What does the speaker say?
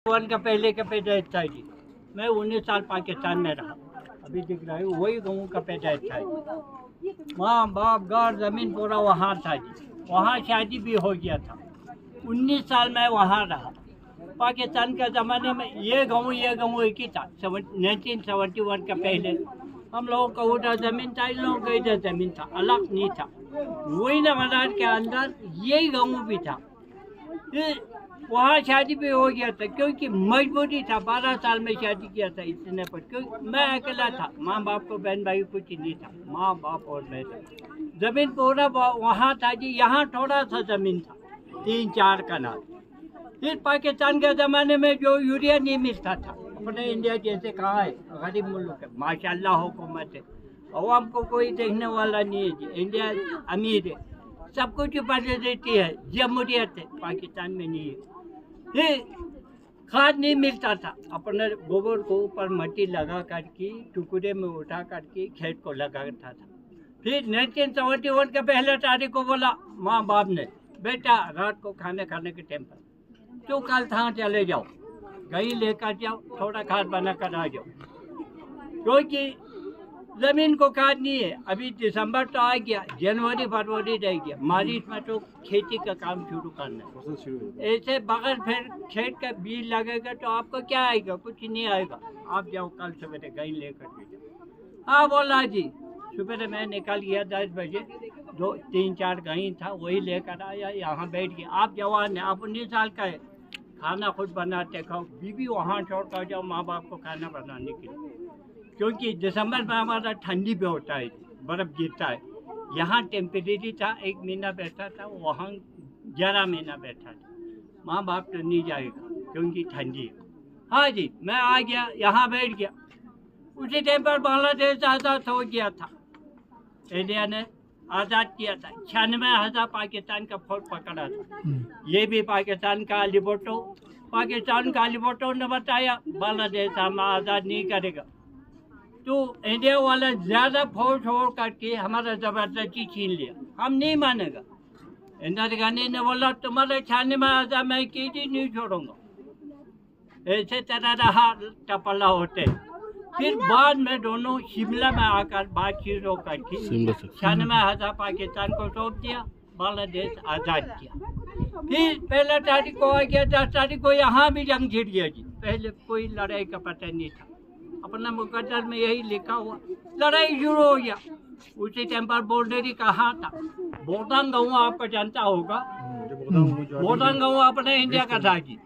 One का पहले का पैदाइश था जी। मैं 19 साल पाकिस्तान में रहा, अभी दिख रहा है वही गाँव का पैदाइश था जी। माँ बाप घर जमीन पूरा वहाँ था जी, वहाँ शादी भी हो गया था। 19 साल मैं वहाँ रहा। पाकिस्तान के ज़माने में ये गाँव एक ही था। 1971 का पहले हम लोगों का उधर ज़मीन था, इन लोगों का इधर ज़मीन था, अलग नहीं था। वही नवादार के अंदर यही गाँव भी था। वहाँ शादी भी हो गया था क्योंकि मजबूरी था। 12 साल में शादी किया था इतने पर, क्योंकि मैं अकेला था, माँ बाप को बहन भाई कुछ नहीं था, माँ बाप और मैं था। जमीन पूरा वहाँ था जी, यहाँ थोड़ा सा जमीन था, 3-4 कनाल। फिर पाकिस्तान के ज़माने में जो यूरिया नहीं मिलता था, अपने इंडिया जैसे कहाँ है, गरीब मुल्क है, माशाल्लाह हुकूमत है, अवाम को कोई देखने वाला नहीं है जी। इंडिया अमीर है, सब कुछ ऊपर देती है, जमहूरियत है, पाकिस्तान में नहीं है। फिर खाद नहीं मिलता था, अपने गोबर को ऊपर मट्टी लगा करके टुकड़े में उठा करके खेत को लगाता था। फिर 1971 का पहले तारीख को बोला माँ बाप ने, बेटा रात को खाने खाने के टाइम पर तो कल था चले जाओ, कहीं लेकर जाओ, थोड़ा खाद बना कर आ जाओ, क्योंकि जमीन को खाद नहीं है। अभी दिसंबर तो आ गया, जनवरी फरवरी रह गया, मार्च में तो खेती का काम शुरू करना है। ऐसे बगैर फिर खेत का बीज लगेगा तो आपको क्या आएगा, कुछ नहीं आएगा। आप जाओ कल सवेरे कहीं लेकर के जाओ। हाँ बोला जी, सुबह मैं निकल गया 10 बजे, 2-3-4 कहीं था, वही लेकर आया, यहाँ बैठ गया। आप जवान है, आप 19 साल का है, खाना खुद बनाते खाओ, बीवी वहाँ छोड़ कर जाओ माँ बाप को खाना बनाने के लिए, क्योंकि दिसंबर में हमारा ठंडी भी होता है, बर्फ़ गिरता है। यहाँ टेम्परेरी था, 1 महीना बैठा था, वहाँ 11 महीना बैठा था। माँ बाप तो नहीं जाएगा क्योंकि ठंडी है। हाँ जी, मैं आ गया, यहाँ बैठ गया। उसी टाइम पर बांग्लादेश आज़ाद हो गया था, इंडिया ने आज़ाद किया था। 96,000 पाकिस्तान का फौज पकड़ा था। ये भी पाकिस्तान का अलीबोटो ने बताया बांग्लादेश हम आज़ाद नहीं करेगा, तो इंडिया वाला ज़्यादा फौज छोड़ करके हमारा ज़बरदस्ती छीन लिया, हम नहीं मानेगा। इंदिरा गांधी ने बोला तुम्हारे 96,000 मैं किसी नहीं छोड़ूंगा। ऐसे तरह रहा टपला होते। फिर बाद में दोनों शिमला में आकर बातचीत होकर के 96,000 पाकिस्तान को सौंप दिया, बांग्लादेश आज़ाद किया। फिर पहला तारीख को आ गया, 10 तारीख को यहाँ भी जंग छिड़ गया जी। पहले कोई लड़ाई का पता नहीं था, अपना मुकद्दर में यही लिखा हुआ, लड़ाई शुरू हो गया। उसी टाइम पर बोर्डरी कहाँ था, बोटांग गाँव आपको जानता होगा, बोटांग गाँव अपने इंडिया का था जी।